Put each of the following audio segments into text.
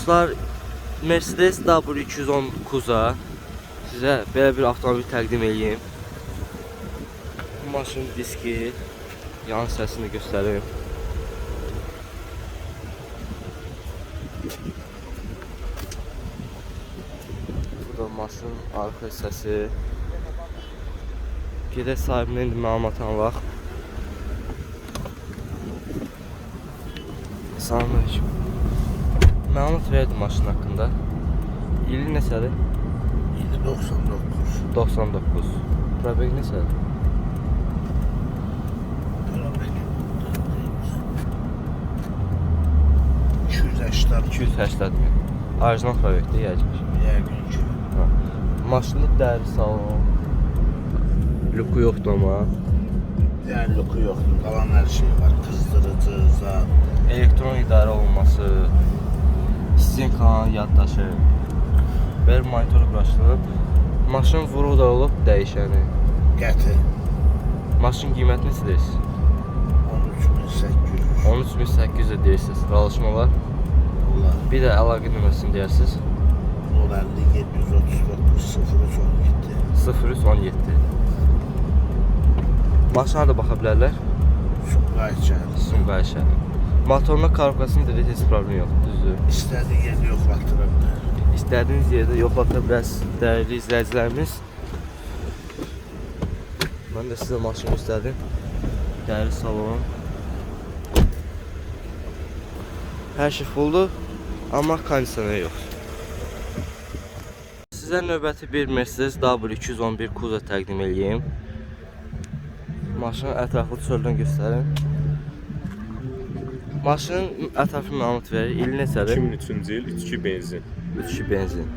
Dostlar, Mercedes W210 Kuza sizə belə bir avtomobil təqdim edeyim. Maşın diski, yan səsini göstərim. Burada maşın arxa hissəsi. Gedək sahibindən indi məlumat alaq. Salamünaleyküm. Məlumat verdim maşın haqqında. İli neçədir? İli 99. 99. Probeg neçədir? Probeg 280. 280 min. Orijinal probegdir, Yəqin ki. Maşında dəri salon. Luku yoxdur amma. Yəni luku yoxdur. Qalan hər şey var. Qızdırıcı, zat. Elektron idarə olunması. Stinkan yaddaşı. Ver monitoru quraşdırıb. Maşın vuruq da olub dəyişəni. Qəti. Maşın qiyməti neçədir? 13800. 13800 də deyirsiniz. Razılaşmalar. Olar. Bir də əlaqə nömrəsini deyirsiniz. 050 739 0317. 0317. Maşına da baxa bilərlər. Sumqayıt şəhəri. Sumqayıt şəhəri. Motoruna karokasını da heç problem yoxdur, düzdür. İstədiyi yerdə yoxlatdıra bilər. İstədiyiniz yerdə yoxlata bilərsiniz, dəyərli izləyicilərimiz. Mən də sizə maşını göstərdim. Dəyərli salon. Hər şey fulldur, amma kondisioner yoxdur. Sizə növbəti bir Mercedes W211 Kuza təqdim edeyim. Maşını ətraflı çöldən göstərim. Maşının ətraflı məlumat verir. İli neçədir? 2003-cü il 3-2 benzin. 3-2 benzin.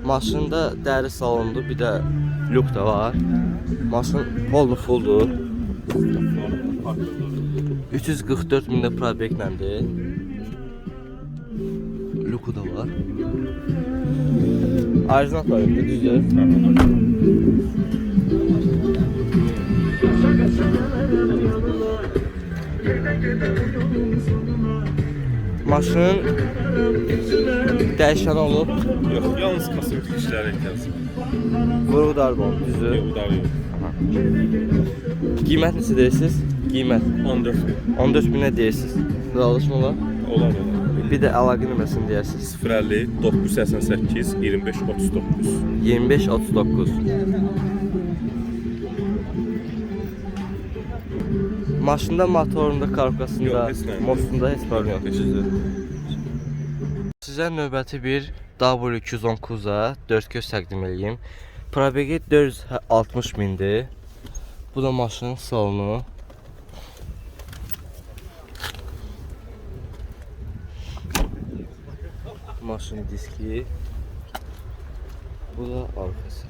Maşında dəri salondur, bir də luk da var. Maşın fulldur. 344 mində probekləndir. Luku da var. Orijinal probekdir, düzdür. Maşının dəyişən olub. Yox, yalnız kosmetik işlərə ehtiyac var. Vuruq darbe olub, düzdür. Yox, udarı yox. Qiymət neçə deyirsiniz? Qiymət 14 bin. 14 minə deyirsiniz. Razılaşma olar. Olar. Bir də əlaqə nömrəsini deyirsiniz. 050 988 25 39. 25 39. Maşında, motorunda, karokasında, Yox, heç nə. mostunda heç problem yoxdur, düzdür. Sizə növbəti bir W210 Kuza 4 göz təqdim edeyim. Probegi 460 mindir. Bu da maşının salonu. Maşın diski. Bu da arxası.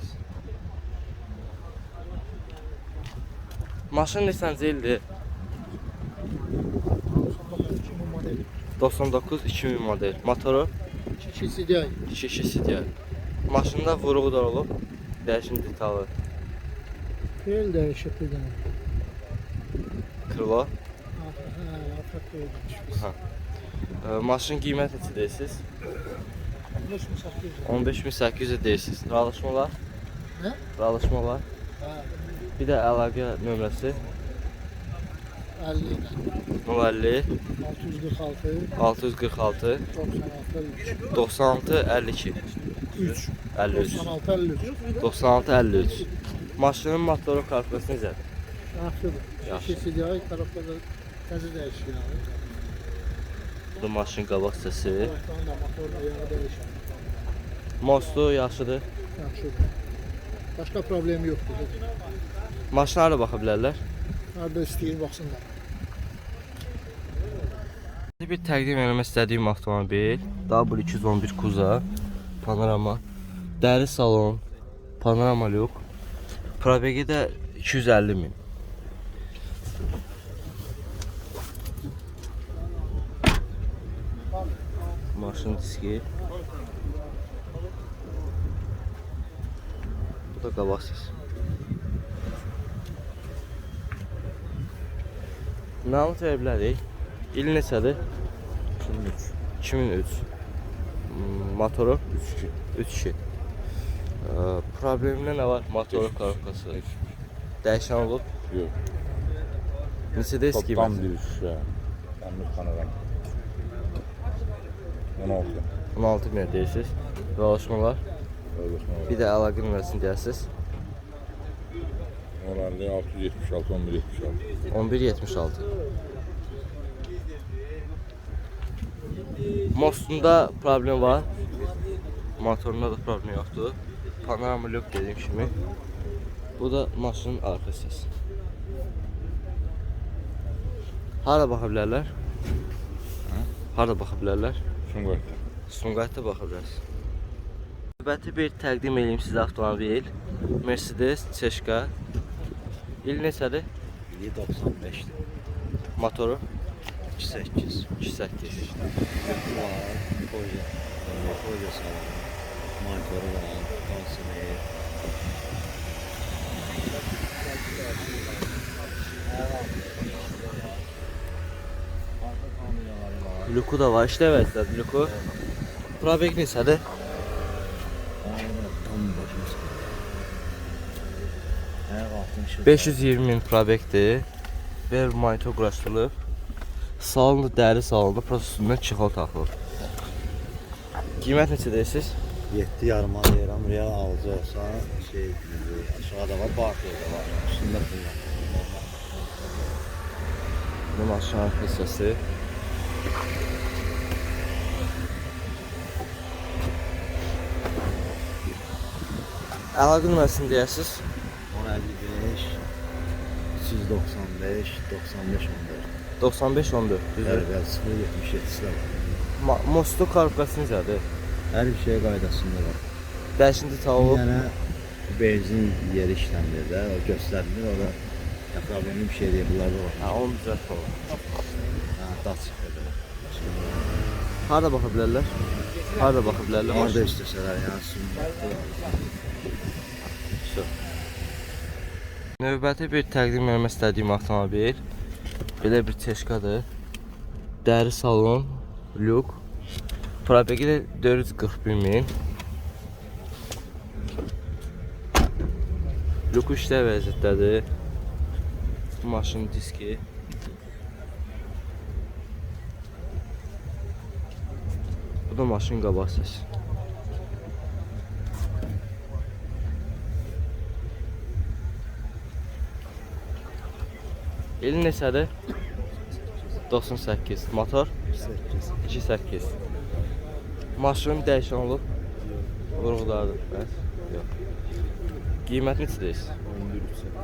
Maşın neçənci ildir? 99-2000 model. Motoru? İkisi deyil. Şişesi deyil. Maşında vuruğu da olub. Dəyişim detalı. Deyil dəyişib bir dənə. Krilo. Afət deyilmiş. Maşın qiyməti neçə deyirsiniz? 5800. 15800 deyirsiniz. Razılaşma olar? Nə? Razılaşma olar. Bir də əlaqə nömrəsi 50 050 646 646 96 96 52 3 53 96 53. 96 53. Maşının motoru karkası necədir? Yaxşıdır. Yaxşı. İkisi deyil, tərəfdə təzə dəyişir. Bu maşın qabaq hissəsi. Onun da motorla yağı dəyişir. Mostu yaxşıdır. Yaxşıdır. Başqa problemi yoxdur. Maşına da baxa bilərlər. Harada istəyir baxsınlar. Bir təqdim etmək istədiyim avtomobil W211 Kuza panorama, dəri salon, panorama luk. Probegi də 250 min. Maşın diski. Bu da qabaq səs. Məlumat verə bilərik. İl neçədir? 2003. 2003. Motoru 3-2. 3-2. Problemində nə var? Motoru korkası. Dəyişən olub. Yox. Mercedes Toplam qiyməti. bir iş ya. Yanlış kanıram. 16. 16 min deyirsiniz. Və alışmalar. Öyle Bir də əlaqə nömrəsini deyəsiniz. Oranda 676, 1176. 1176. Mostunda problem var. Motorunda da problem yoxdur. Panorama lük dediyim kimi. Bu da maşının arxa hissəsi. Hara baxa bilərlər? Hara baxa bilərlər? Sungayt'ta. Sumqayıtda baxa bilərsiniz. Növbəti bir təqdim edeyim sizə avtomobil. Mercedes C-Şka. İl neçədir? 95'ti. Motoru 28. 2.8. Var. Koca. Koca salonu. Monitörü var. Konsolü. Arka kameraları var. Luku da var. İşte evet, Luku. Probek neçədir? Aynen. Tam başımız. Her altın şu. 520 min probekdir. Ver monitor quraşdırılıb. Salonda dəri salonda prosesündən çixol taxılıb. Qiymət neçə deyirsiniz? 7 yarıma deyirəm. Real alıcı olsa şey aşağıda var. Barclay'da var. Üstünde kullan. Bu maşın arxa hissəsi. Əlaqə nömrəsini deyəsiniz. 1055 395 95 14. 9514. Düzdür. Bəli, 077'si de var. Mostu korkası necədir? Her bir şey qaydasında var. Dəyişinti Bir tavuk. dənə benzin yeri işləmir də, o göstərilir, orada problemli bir şey deyil, bunlarda var. Ha, onu düzəltmə olur. Ha, daç çıxır. Harada baxa bilərlər? Harada baxa bilərlər? Orada Maşın. istəsələr, yəni sunmaqda. Növbəti bir təqdim etmək istədiyim avtomobil belə bir Teşkadır. Dəri salon, lük. Probegi də 441 min. Lük işlə vəziyyətdədir. Maşın diski. Bu da maşın qabaq səsi. İl neçədir? 98. Motor 2.8. Maşın dəyişən olub. Vurğulardır. Bəs? Yox. Qiymət neçədir?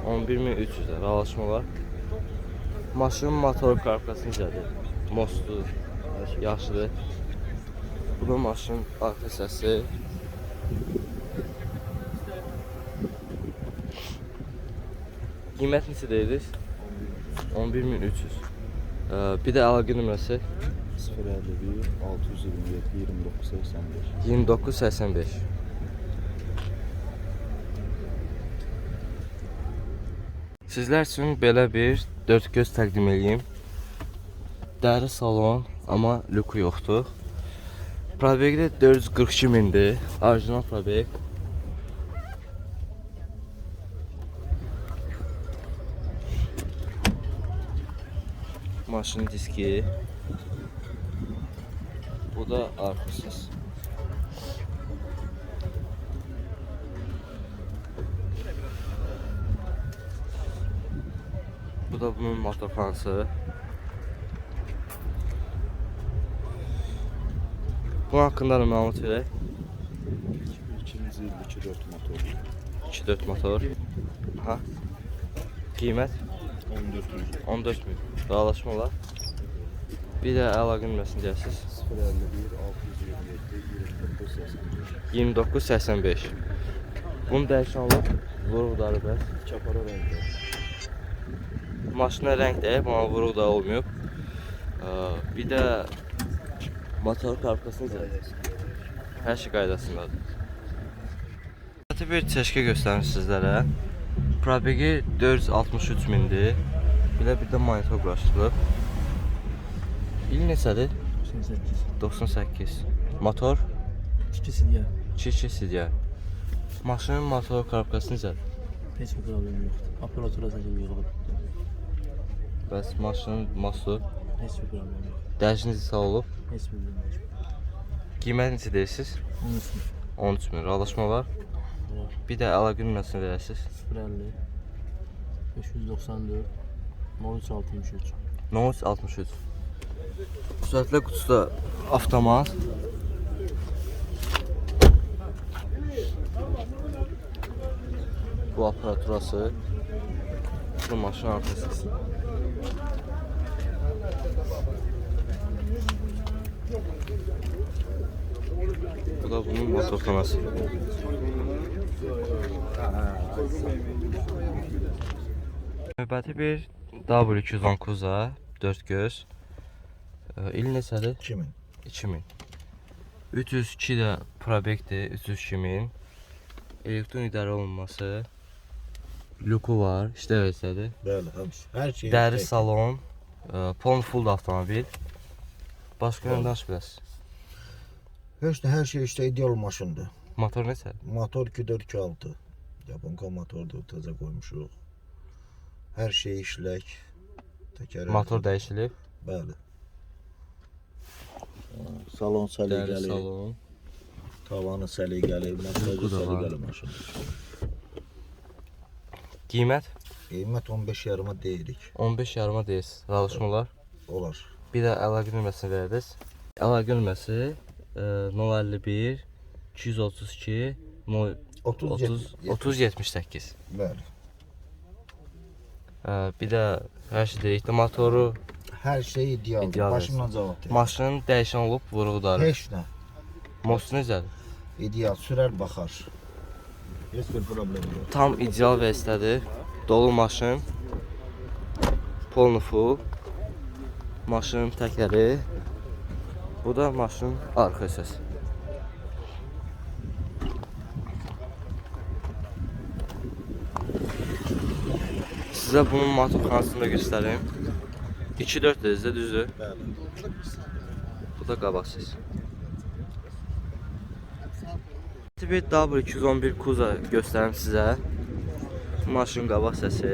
11.300 razılaşma var. Maşının motor qarqası necədir? Mostu yaxşıdır. Bu da maşının arxa hissəsi. Qiymət neçə deyirsiniz? 11.300. Bir də əlaqə nömrəsi 051 627 2985. 2985. Sizlər üçün belə bir 4 göz təqdim edeyim. Dəri salon, amma lüku yoxdur. Probegi də 442 mindir. Orijinal probeg. Maşın diski. Bu da arkasız. Bu da bunun motor fansı. Bu hakkında da məlumat verək. 252 4 motor. 2.4 motor. Ha. Qiymət 14 14 min. Razılaşma olar. Bir də əlaqə nömrəsini deyəsiniz. 051 627 2985. 2985. Bunun dəyişənlik vurğuları bəs. Çapara rəngdə. Maşına rəng dəyib, amma vuruq da olmayıb. Bir də motor qarqası necə? Hər şey qaydasındadır. Növbəti bir çeşkə göstərim sizlərə. Probegi 463 mindir. Belə bir də monitor quraşdırılıb. İl neçədir? 98. 98. Motor İkisi diye. Çiçi sidya. Maşının motor korobkası necədir? Heç bir problem yoxdur. Aparatura sadəcə yığılıb. Bəs maşının mosu Heç bir problem yox. dəyişiniz sağ olub. Heç bir problem yox. Qiymət necə deyirsiniz? 13 min. Razılaşma var. Var. Bir də əlaqə nömrəsini verəsiniz. 050 594 0363. 63. Müsaitlıq qutusu da avtomat. Bu aparaturası. Bu maşın arkası. Bu da bunun motorxanası. Növbəti bir W219-a 4 göz. İl neçədir? 2000. 2000. 302 də probekdir, 302.000. Elektron idarə olunması. Luku var, işdə vəziyyədir. Bəli, hamısı. Hər şey. Dəri salon, pon full avtomobil. Başqa nə danış biləsiniz? Heç nə, hər şey işte ideal maşındır. Motor neçə? Motor 2.4-2.6. Japonka motordur, təzə qoymuşuq. Hər şey işlək. Təkər. Motor dəyişilib. Bəli. Salon Dəri səliqəli, salon. tavanı səliqəli, Luku da var. səliqəli maşındır. Qiymət Qiymət 15 yarıma deyirik. 15 yarıma deyirsiniz. Razılaşmalar. Olar. Bir də əlaqə nömrəsini verədiniz. Əlaqə nömrəsi 051 232 3078. Bəli. Bir də hər şey deyikdə motoru, Hər şey idealdır. İdeal Başımla cavab deyir. maşının dəyişən olub, vuruqdarı. Heç nə. Mostu necədir? İdeal, sürər baxar. Heç bir problem yox. Tam ideal vəziyyətədir. Dolu maşın. Polnu full. Maşının təkəri. Bu da maşının arxa hissəsi. Sizə bunun motorxanasını da göstərim. 2-4 dedizdə düzdür. Bəli. Bu da qabaq siz. Bir W211 Kuza göstərim sizə. Maşın qabaq səsi.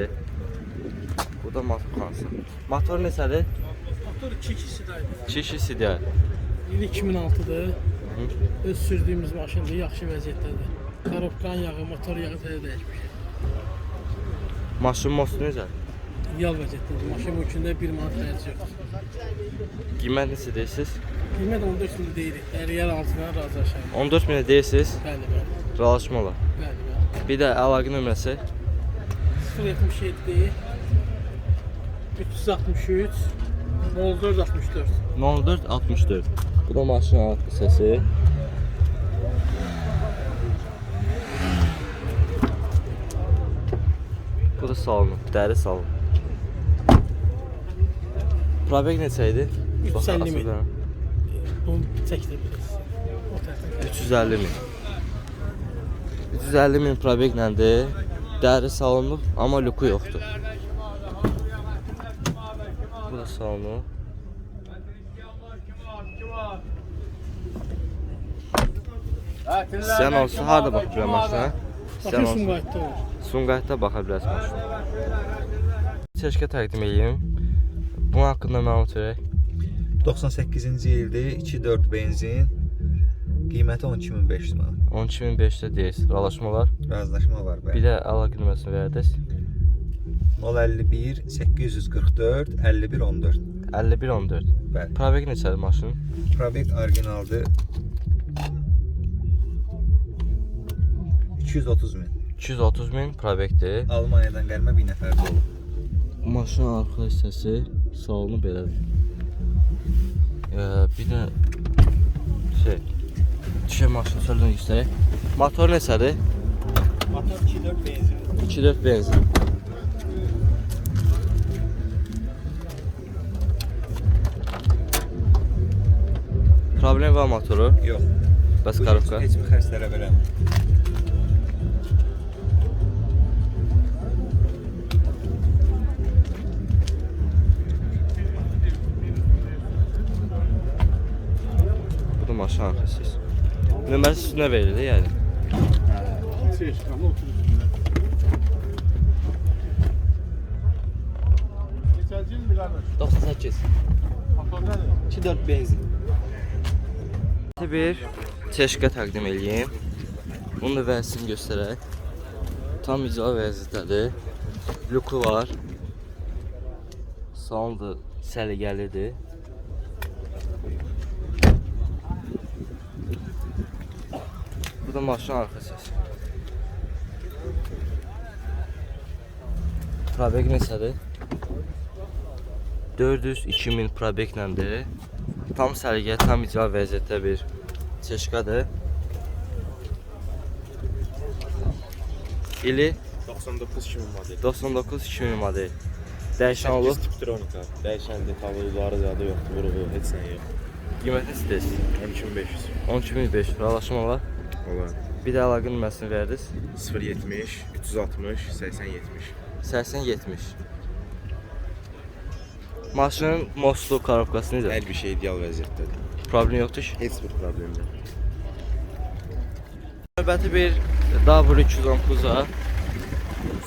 Bu da motorxanası. Motor neçədir? Motor 2-2'sidaydı. Çişi sidya. İli 2006'dır. Öz sürdüğümüz maşındır, yaxşı vəziyyətdədir. Korobkan yağı, motor yağı da dəyişmiş. Maşın mostu necədir? İdeal vəziyyətdədir. Maşın mülkündə 1 manat xərci yoxdur. Qiymət neçə deyirsiniz? Qiymət 14 min deyirik. Əriyər altına razılaşarıq. 14 minə deyirsiniz. Bəli, bəli. Razılaşma olar. Bəli, bəli. Bir də əlaqə nömrəsi 077 363 0464. 0464. Bu da maşının arxa hissəsi. Bu da salonu, dəri salon. Probek neçə idi? 350 min. Bax, Bunu çəkdə biliriz. O tərəfdən. 350 min. 350 min probeklədir. Dəri salonluq, amma luku yoxdur. Bu da salonu. Sən olsa harda baxa bilərəm maşına? Bakın Sumqayıtda olur. Sumqayıtda baxa bilərsən maşına. Çeşkə təqdim edeyim. Bunun haqqında məlumat verək. 98-ci ildir, 2.4 benzin, qiyməti 12.500 manat. 12500-də deyirsiniz. Razılaşmalar. Razılaşma var Bir bəli. də əlaqə nömrəsini verədiniz. 051 844 51 14. 5114. Bəli. Probek neçədir maşının? Probekt orijinaldır. 230 min. 230 min probekdir. Almaniyadan gəlmə bir nəfərdə olub. Maşının arxa hissəsi, salonu belədir. Bir də düşə maşını söldən göstərək. Motor neçədir? Motor 2.4 benzin. 2.4 benzin. Problem var motoru. Yox. Bəs Bu korobka. heç bir xərclərə verəmir. Bu da maşın arxası. Nömrəsi üstünə verilir yəni. Sertifikatlı otur üstünde. Neçənci ildir qardaş? 98. Motor nədir? 2-4 benzin. Bir Teşka təqdim edeyim. Bunun da vəzisini göstərək. Tam icra vəziyyətdədir. Luku var. Salon da səliqəlidir. Bu da maşın arxa səsi. Probek neçədir? 402.000 probeklədir. Tam səliqə, tam icra vəziyyətdə bir Teşkadır. İli 99 model. 99-2000 model. Dəyişən olub. Tiptronika. Dəyişən detallı yuvarı zadı yoxdur, vuruğu, heç nə yox. Qiymət istəyirsiz? 12500. 12500 razılaşma var. Olar. Bir də əlaqə nömrəsini verdiniz. 070 360 80 70. 80-70. Maşının moslu korobkası necə? Hər bir şey ideal vəziyyətdədir. Problem yoxdur ki. Heç bir problem yox. Növbəti bir W210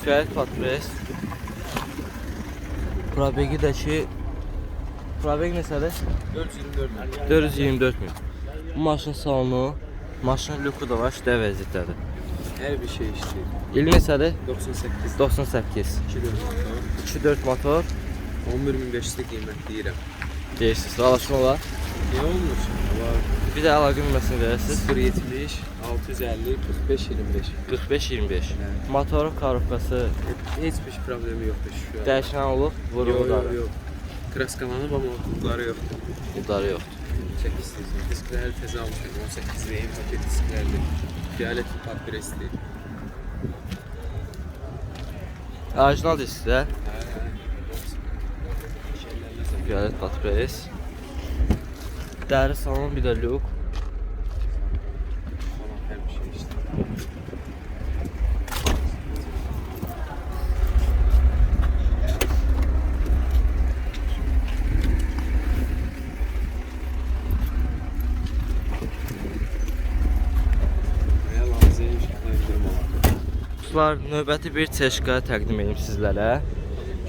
Fiat Patres. Probegi də ki Probeg neçədir? 424.000. Bu maşın salonu, maşın luku da var, işlə vəziyyətdədir. Her bir şey işte. İli neçədir? 98. 98. 2.4 motor. 11.500'de kıymet değilim. Deyirsiniz, razılaşma olar. Ne olmuş? Bir də əlaqə nömrəsini verirsiniz. 070 650 45 25. 45-25. Motor korobkası Hiçbir problemi yoktu şu an. dəyişən olub, Yok vuruğu da yok yok. Kraskalanıp ama okulları yoktu. udarı yoxdur. Çek istedim. Diskleri teze almışım. 18 lirayım paket disklerdi. Fiyaletli patpresli. Orijinal diskdə. Fiyalet patpres. Dəri salon, bir də luk. Falan her bir şey işte. Bayağı lanzeymiş. Ana indirim olan. Dostlar, növbəti bir Teşka təqdim edeyim sizlərə.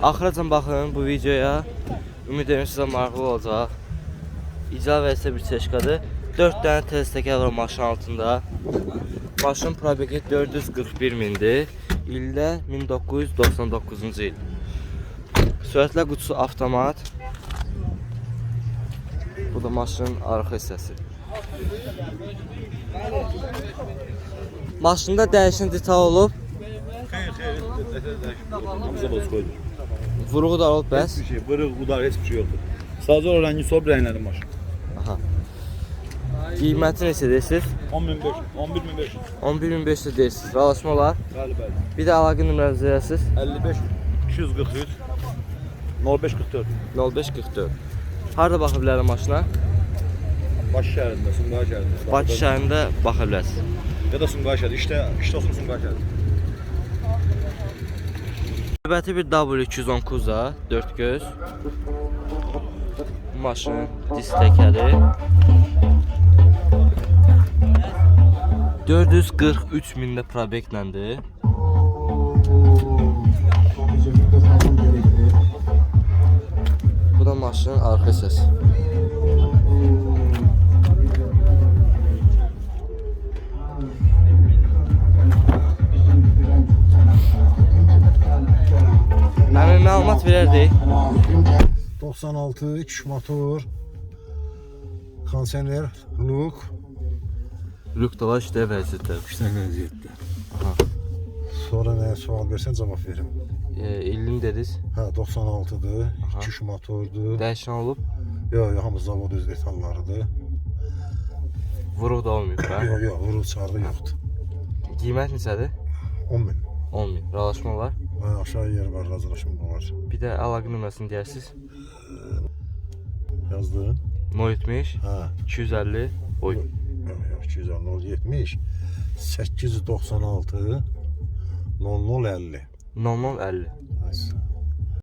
Axıracan baxın bu videoya. Ümid edirəm sizə maraqlı olacaq. İcra vəziyyətdə bir Teşkadır. 4 dənə tez təkər var maşın altında. Maşın probegi 441.000-dir. İldə 1999-cu il. Sürətlə qutusu avtomat. Bu da maşının arxa hissəsi. Maşında dəyişən detal olub. Hamza boz koydu. Vuruğu da olub bəs. Hiçbir şey, vırıq, budar, hiçbir şey yoktu. Sadece o rengi sob renkleri maşın. Aha. Qiyməti neçə deyirsiniz? 10.500, 11.500 11.500 deyirsiniz. Razılaşma olar. galiba. Bir də əlaqə nömrənizi verirsiniz. 55 243 0544 0544. Harda baxa bilərəm maşına? Baş şəhərində, Sumqayıt şəhərində. Bakı şəhərində baxa bilərsiniz. Ya da Sumqayıt şəhərində. İşte olsun Sumqayıt şəhərində. Növbəti bir W210 4 göz. Maşın disk təkəri. 443.000-də probekləndi. Bu da maşının arxa hissəsi. Həmin məlumat verərdik. 96 3 motor, konserner, luk. Lük da var, işlə vəziyyətdə. İşte vəziyyətdə. Aha. Sonra nəyə sual versən cavab verim. İllini dediniz. Hə 96'dır, Aha. 2 motordur. Dəyişən olub. Yox, yox, hamı zavod öz detallarıdır. Vuruq da olmayıb hə? Yox, yox, vurul çarğı yoxdur. Qiymət neçədir? 10.000. 10.000. Razılaşma var. Hə, aşağı yer var, razılaşma var. Bir də əlaqə nömrəsini deyərsiniz. Yazdın? 070 Hə. 250 oy. Yox, yox, 250 070 896 0050. 0050. Hə.